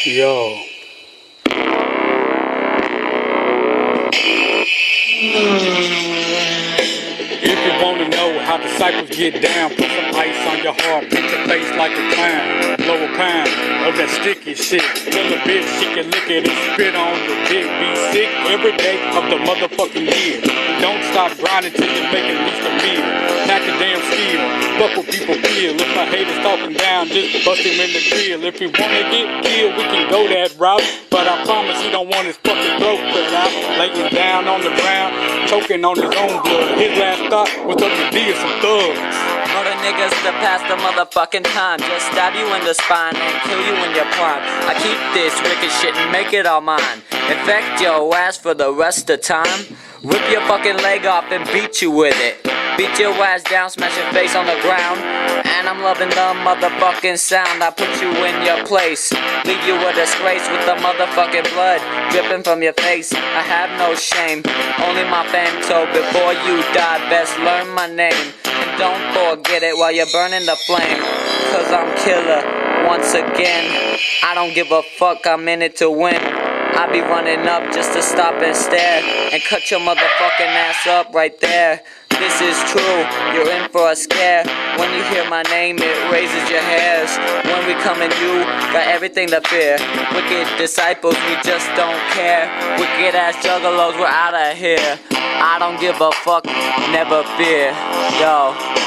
Yo. If you wanna know how disciples get down, put some ice on your heart, beat your face like a clown. Blow a pound of that sticky shit. Tell a bitch she can lick it and spit on the dick. Be sick every day of the motherfucking year. Don't stop grinding till you make at least a meal. Pack a damn steel, fuck what people feel. If my haters talking down, just bust him in the grill. If he wanna get killed, we can go that route. But I promise he don't want his fucking throat cut out. Laying down on the ground, choking on his own blood. His last thought was up to D some thugs. Murder niggas to pass the motherfucking time. Just stab you in the spine and kill you in your prime. I keep this wicked shit and make it all mine. Infect your ass for the rest of time. Rip your fucking leg off and beat you with it. Beat your ass down, smash your face on the ground. And I'm loving the motherfucking sound. I put you in your place, leave you a disgrace with the motherfucking blood dripping from your face. I have no shame, only my fame. So before you die, best learn my name. And don't forget it while you're burning the flame. Cause I'm killer once again. I don't give a fuck, I'm in it to win. I be running up just to stop and stare and cut your motherfucking ass up right there. This is true, you're in for a scare. When you hear my name, it raises your hairs. When we come in, you got everything to fear. Wicked disciples, we just don't care. Wicked ass juggalos, we're out of here. I don't give a fuck, never fear. Yo.